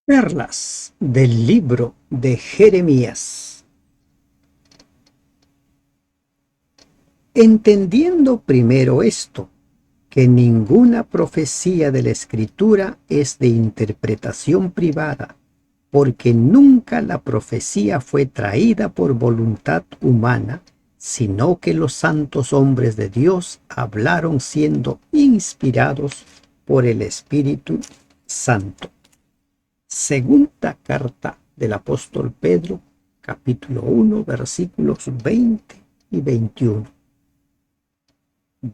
Perlas del libro de Jeremías. Entendiendo primero esto, que ninguna profecía de la Escritura es de interpretación privada, porque nunca la profecía fue traída por voluntad humana, sino que los santos hombres de Dios hablaron siendo inspirados por el Espíritu Santo. Segunda carta del apóstol Pedro, capítulo 1, versículos 20 y 21.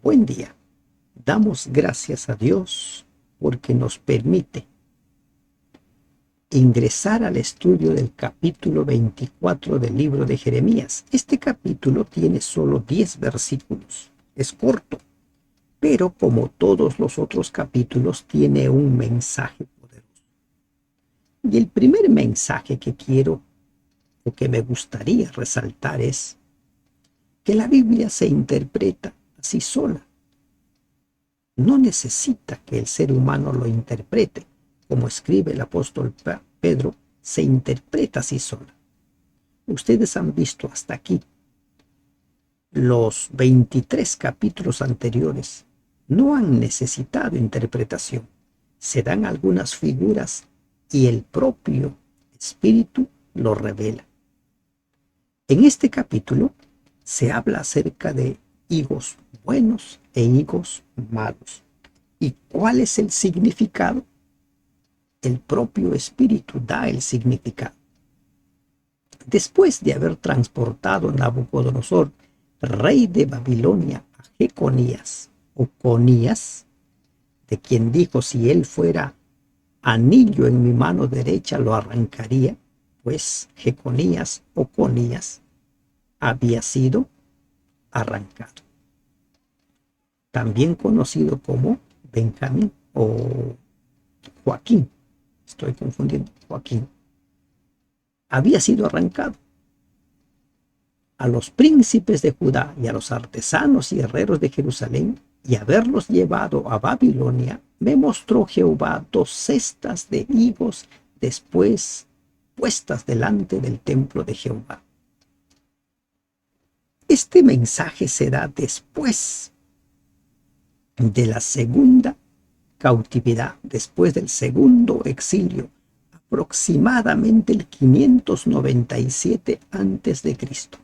Buen día. Damos gracias a Dios porque nos permite ingresar al estudio del capítulo 24 del libro de Jeremías. Este capítulo tiene solo 10 versículos. Es corto, pero como todos los otros capítulos tiene un mensaje poderoso. Y el primer mensaje que quiero o que me gustaría resaltar es que la Biblia se interpreta así sola. No necesita que el ser humano lo interprete. Como escribe el apóstol Pedro, se interpreta así sola. Ustedes han visto hasta aquí los 23 capítulos anteriores. No han necesitado interpretación. Se dan algunas figuras y el propio Espíritu lo revela. En este capítulo se habla acerca de higos buenos e higos malos. ¿Y cuál es el significado? El propio Espíritu da el significado. Después de haber transportado Nabucodonosor, rey de Babilonia, a Jeconías o Conías, de quien dijo si él fuera anillo en mi mano derecha lo arrancaría, pues Jeconías o Conías había sido arrancado, también conocido como Benjamín o Joaquín, estoy confundiendo, Joaquín, había sido arrancado. A los príncipes de Judá y a los artesanos y herreros de Jerusalén, y haberlos llevado a Babilonia, me mostró Jehová 2 cestas de higos después puestas delante del templo de Jehová. Este mensaje se da después de la segunda cautividad, después del segundo exilio, aproximadamente el 597 antes de Cristo.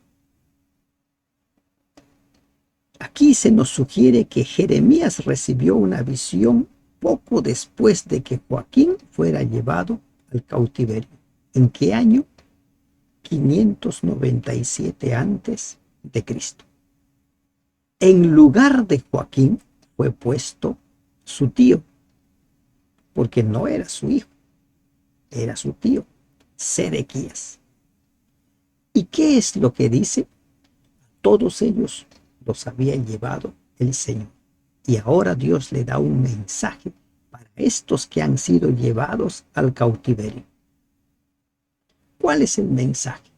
Aquí se nos sugiere que Jeremías recibió una visión poco después de que Joaquín fuera llevado al cautiverio. ¿En qué año? 597 antes de Cristo. En lugar de Joaquín fue puesto su tío, porque no era su hijo, era su tío, Sedequías. ¿Y qué es lo que dice? Todos ellos los había llevado el Señor. Y ahora Dios le da un mensaje para estos que han sido llevados al cautiverio. ¿Cuál es el mensaje?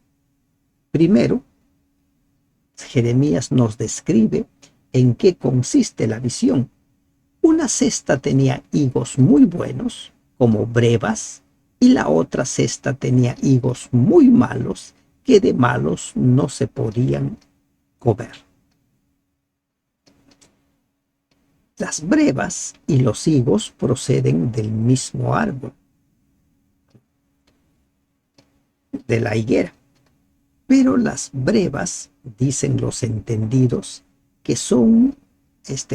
Primero, Jeremías nos describe en qué consiste la visión. Una cesta tenía higos muy buenos, como brevas, y la otra cesta tenía higos muy malos, que de malos no se podían comer. Las brevas y los higos proceden del mismo árbol, de la higuera, pero las brevas, dicen los entendidos, que son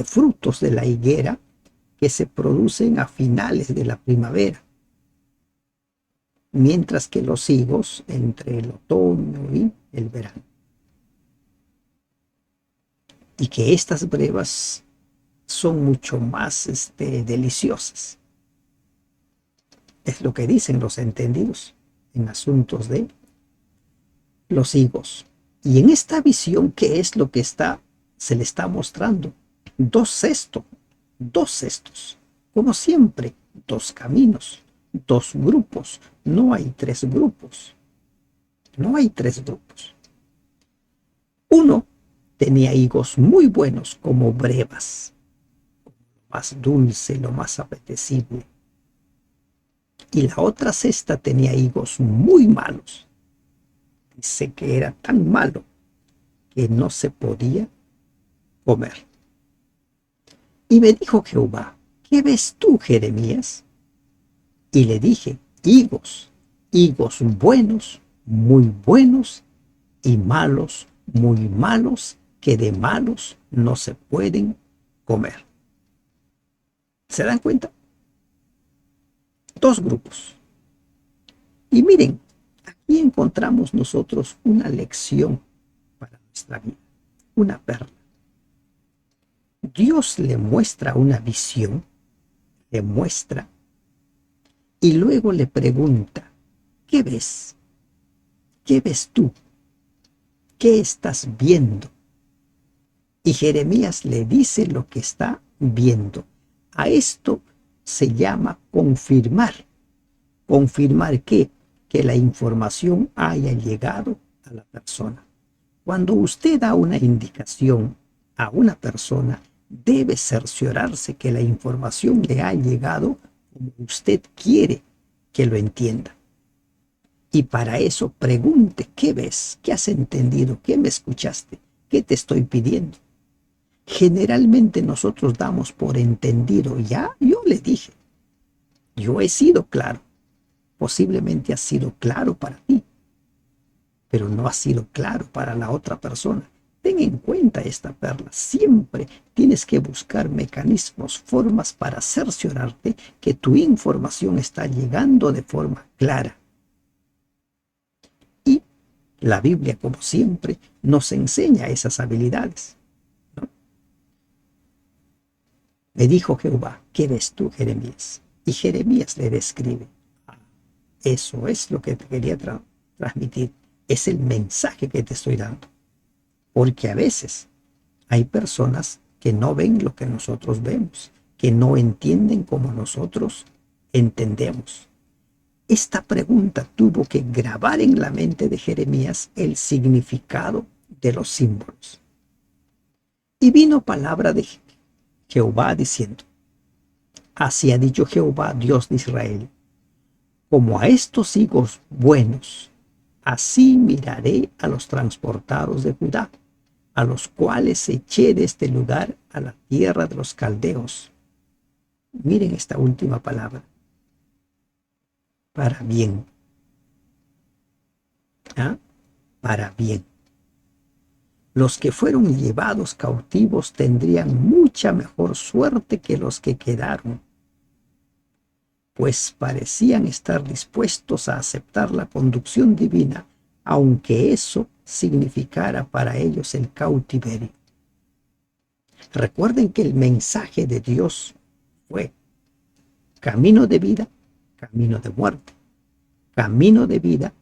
frutos de la higuera que se producen a finales de la primavera, mientras que los higos entre el otoño y el verano. Y que estas brevas son mucho más deliciosas. Es lo que dicen los entendidos en asuntos de los higos. Y en esta visión, ¿qué es lo que se le está mostrando? 2 cestos, 2 cestos. Como siempre, 2 caminos, 2 grupos. No hay 3 grupos. No hay 3 grupos. Uno tenía higos muy buenos como brevas, lo más dulce, lo más apetecible. y la otra cesta tenía higos muy malos. Dice que era tan malo que no se podía comer. Y me dijo Jehová: ¿qué ves tú, Jeremías? Y le dije: higos, higos buenos, muy buenos, y malos, muy malos, que de malos no se pueden comer. ¿Se dan cuenta? Dos grupos. Y miren, aquí encontramos nosotros una lección para nuestra vida, una perla. Dios le muestra una visión, le muestra, y luego le pregunta: ¿qué ves? ¿Qué ves tú? ¿Qué estás viendo? Y Jeremías le dice lo que está viendo. A esto se llama confirmar. ¿Confirmar qué? Que la información haya llegado a la persona. Cuando usted da una indicación a una persona, debe cerciorarse que la información le ha llegado como usted quiere que lo entienda. Y para eso pregunte: ¿qué ves? ¿Qué has entendido? ¿Qué me escuchaste? ¿Qué te estoy pidiendo? Generalmente nosotros damos por entendido: ya, yo le dije, yo he sido claro. Posiblemente ha sido claro para ti, pero no ha sido claro para la otra persona. Ten en cuenta esta perla. Siempre tienes que buscar mecanismos, formas para cerciorarte que tu información está llegando de forma clara. Y la Biblia, como siempre, nos enseña esas habilidades, ¿no? Me dijo Jehová: ¿qué ves tú, Jeremías? Y Jeremías le describe. Eso es lo que te quería transmitir. Es el mensaje que te estoy dando. Porque a veces hay personas que no ven lo que nosotros vemos, que no entienden como nosotros entendemos. Esta pregunta tuvo que grabar en la mente de Jeremías el significado de los símbolos. Y vino palabra de Jehová diciendo: así ha dicho Jehová, Dios de Israel: como a estos higos buenos, así miraré a los transportados de Judá, a los cuales eché de este lugar a la tierra de los caldeos. Miren esta última palabra: para bien. ¿Ah? Para bien. Los que fueron llevados cautivos tendrían mucha mejor suerte que los que quedaron, pues parecían estar dispuestos a aceptar la conducción divina, aunque eso significara para ellos el cautiverio. Recuerden que el mensaje de Dios fue: camino de vida, camino de muerte. Camino de vida,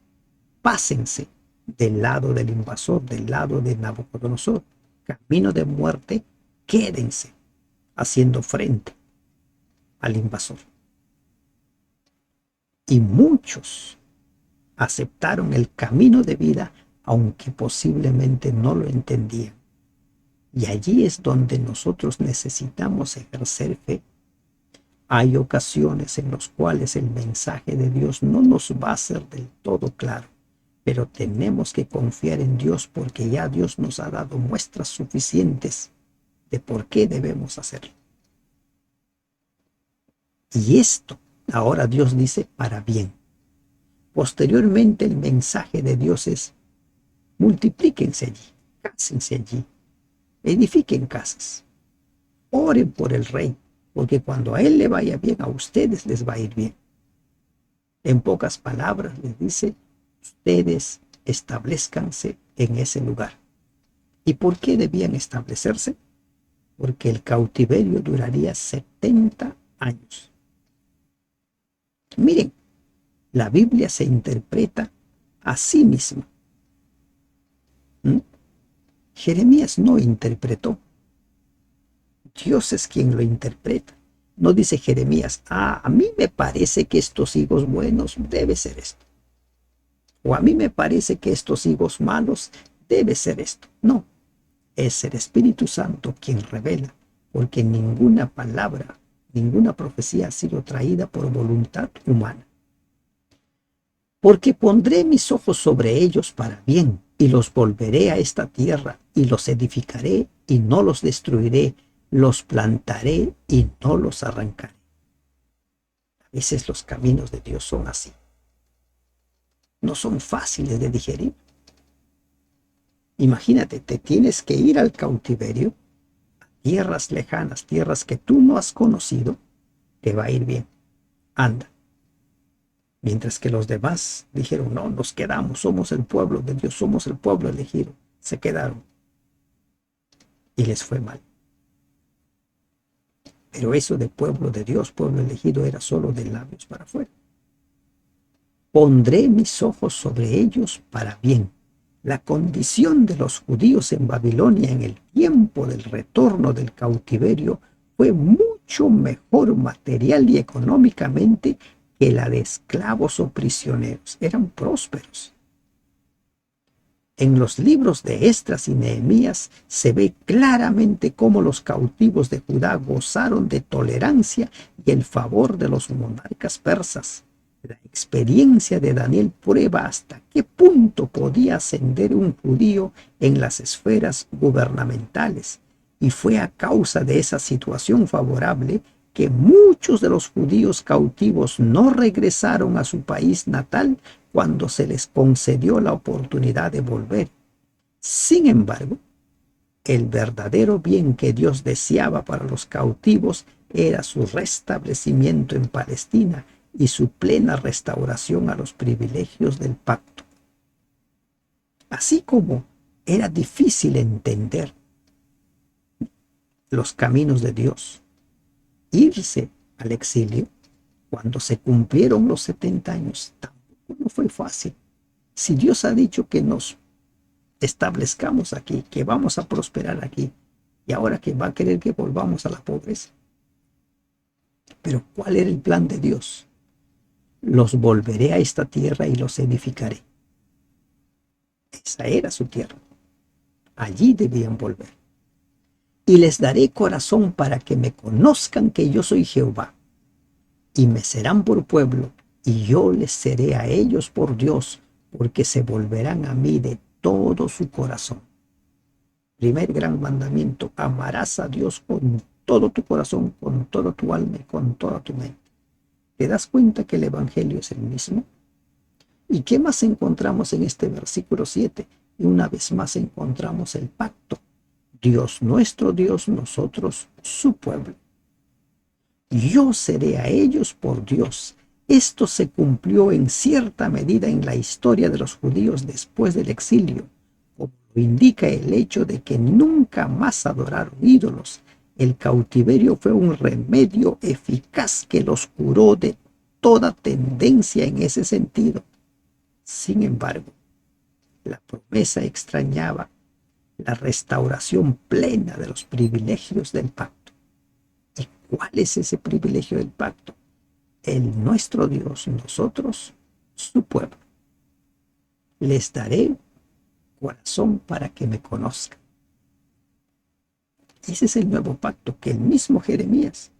pásense del lado del invasor, del lado de Nabucodonosor. Camino de muerte, quédense haciendo frente al invasor. Y muchos aceptaron el camino de vida, aunque posiblemente no lo entendían. Y allí es donde nosotros necesitamos ejercer fe. Hay ocasiones en las cuales el mensaje de Dios no nos va a ser del todo claro, pero tenemos que confiar en Dios, porque ya Dios nos ha dado muestras suficientes de por qué debemos hacerlo. Y esto, ahora Dios dice, para bien. Posteriormente el mensaje de Dios es: multiplíquense allí, cásense allí, edifiquen casas, oren por el rey, porque cuando a él le vaya bien, a ustedes les va a ir bien. En pocas palabras les dice: ustedes establezcanse en ese lugar. ¿Y por qué debían establecerse? Porque el cautiverio duraría 70 años. Miren, la Biblia se interpreta a sí misma. Jeremías no interpretó. Dios es quien lo interpreta. No dice Jeremías: a mí me parece que estos higos buenos debe ser esto. O a mí me parece que estos higos malos debe ser esto. No, es el Espíritu Santo quien revela, porque ninguna palabra, ninguna profecía ha sido traída por voluntad humana. Porque pondré mis ojos sobre ellos para bien, y los volveré a esta tierra, y los edificaré, y no los destruiré, los plantaré, y no los arrancaré. A veces los caminos de Dios son así. No son fáciles de digerir. Imagínate, te tienes que ir al cautiverio, a tierras lejanas, tierras que tú no has conocido, te va a ir bien. Anda. Mientras que los demás dijeron, no, nos quedamos, somos el pueblo de Dios, somos el pueblo elegido. Se quedaron y les fue mal. Pero eso de pueblo de Dios, pueblo elegido, era solo de labios para afuera. Pondré mis ojos sobre ellos para bien. La condición de los judíos en Babilonia en el tiempo del retorno del cautiverio fue mucho mejor material y económicamente que la de esclavos o prisioneros. Eran prósperos. En los libros de Esdras y Nehemías se ve claramente cómo los cautivos de Judá gozaron de tolerancia y el favor de los monarcas persas. La experiencia de Daniel prueba hasta qué punto podía ascender un judío en las esferas gubernamentales, y fue a causa de esa situación favorable que muchos de los judíos cautivos no regresaron a su país natal cuando se les concedió la oportunidad de volver. Sin embargo, el verdadero bien que Dios deseaba para los cautivos era su restablecimiento en Palestina y su plena restauración a los privilegios del pacto. Así como era difícil entender los caminos de Dios, irse al exilio cuando se cumplieron los 70 años tampoco no fue fácil. Si Dios ha dicho que nos establezcamos aquí, que vamos a prosperar aquí, y ahora que va a querer que volvamos a la pobreza. Pero ¿cuál era el plan de Dios? Los volveré a esta tierra y los edificaré. Esa era su tierra. Allí debían volver. Y les daré corazón para que me conozcan que yo soy Jehová. Y me serán por pueblo, y yo les seré a ellos por Dios, porque se volverán a mí de todo su corazón. Primer gran mandamiento: amarás a Dios con todo tu corazón, con toda tu alma y con toda tu mente. ¿Te das cuenta que el Evangelio es el mismo? ¿Y qué más encontramos en este versículo 7? Y una vez más encontramos el pacto. Dios nuestro Dios, nosotros su pueblo. Yo seré a ellos por Dios. Esto se cumplió en cierta medida en la historia de los judíos después del exilio, como lo indica el hecho de que nunca más adoraron ídolos. El cautiverio fue un remedio eficaz que los curó de toda tendencia en ese sentido. Sin embargo, la promesa extrañaba la restauración plena de los privilegios del pacto. ¿Y cuál es ese privilegio del pacto? El nuestro Dios, nosotros, su pueblo. Les daré corazón para que me conozcan. Ese es el nuevo pacto que el mismo Jeremías,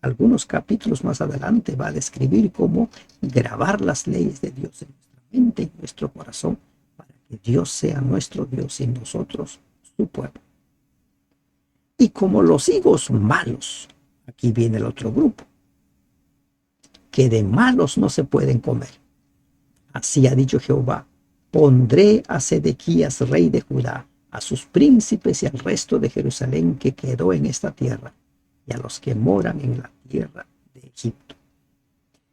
algunos capítulos más adelante, va a describir como grabar las leyes de Dios en nuestra mente y en nuestro corazón para que Dios sea nuestro Dios y nosotros su pueblo. Y como los higos malos, aquí viene el otro grupo, que de malos no se pueden comer. Así ha dicho Jehová: pondré a Sedequías, rey de Judá, a sus príncipes y al resto de Jerusalén que quedó en esta tierra, y a los que moran en la tierra de Egipto.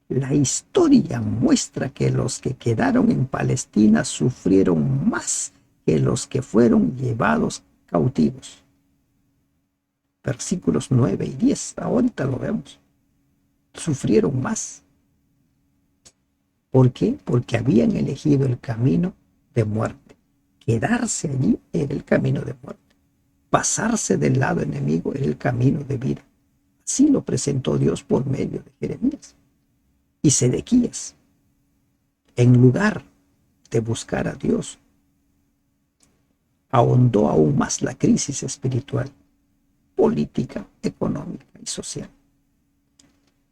La historia muestra que los que quedaron en Palestina sufrieron más que los que fueron llevados cautivos. Versículos 9 y 10, ahorita lo vemos. Sufrieron más. ¿Por qué? Porque habían elegido el camino de muerte. Quedarse allí era el camino de muerte. Pasarse del lado enemigo era el camino de vida. Así lo presentó Dios por medio de Jeremías. Y Sedequías, en lugar de buscar a Dios, ahondó aún más la crisis espiritual, política, económica y social.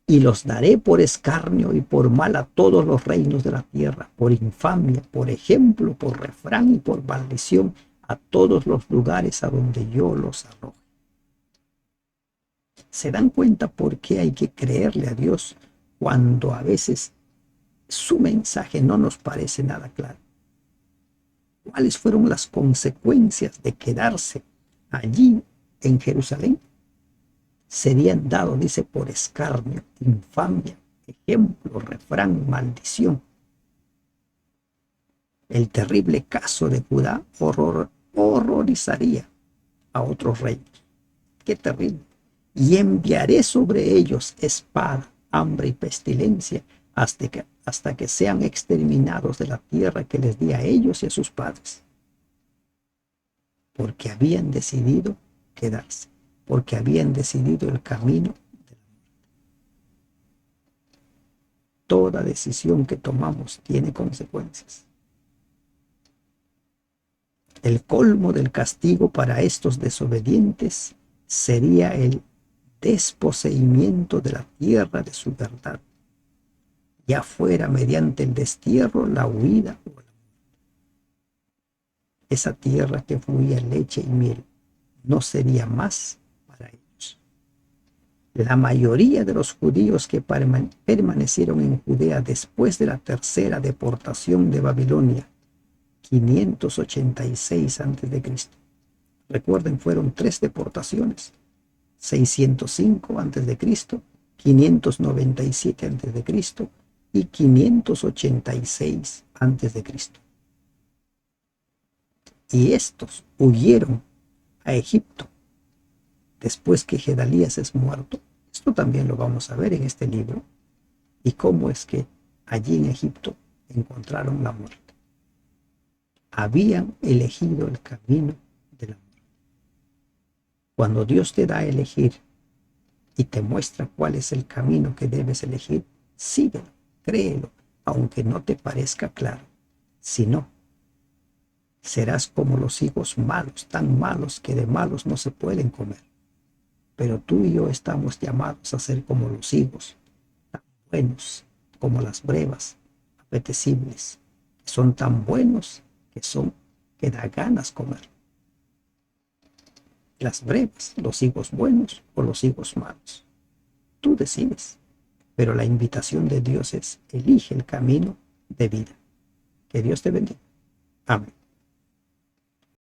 y los daré por escarnio y por mal a todos los reinos de la tierra, por infamia, por ejemplo, por refrán y por maldición a todos los lugares a donde yo los arroje. ¿Se dan cuenta por qué hay que creerle a Dios cuando a veces su mensaje no nos parece nada claro? ¿Cuáles fueron las consecuencias de quedarse allí en Jerusalén? Serían dados, dice, por escarnio, infamia, ejemplo, refrán, maldición. El terrible caso de Judá horrorizaría a otros reinos. ¡Qué terrible! Y enviaré sobre ellos espada, hambre y pestilencia hasta que sean exterminados de la tierra que les di a ellos y a sus padres. Porque habían decidido quedarse, porque habían decidido el camino. Toda decisión que tomamos tiene consecuencias. El colmo del castigo para estos desobedientes sería el desposeimiento de la tierra de su verdad, ya fuera mediante el destierro, la huida o la muerte. Esa tierra que fluía leche y miel no sería más para ellos. La mayoría de los judíos que permanecieron en Judea después de la tercera deportación de Babilonia, 586 a.C. Recuerden, fueron 3 deportaciones: 605 a.C., 597 a.C. y 586 a.C. Y estos huyeron a Egipto después que Gedalías es muerto. Esto también lo vamos a ver en este libro. Y cómo es que allí en Egipto encontraron la muerte. Habían elegido el camino de la muerte. Cuando Dios te da a elegir y te muestra cuál es el camino que debes elegir, síguelo, créelo, aunque no te parezca claro. Si no, serás como los higos malos, tan malos que de malos no se pueden comer. Pero tú y yo estamos llamados a ser como los higos, tan buenos como las brevas, apetecibles, que son tan buenos que da ganas comer. Las brevas, los higos buenos o los higos malos. Tú decides, pero la invitación de Dios es: elige el camino de vida. Que Dios te bendiga. Amén.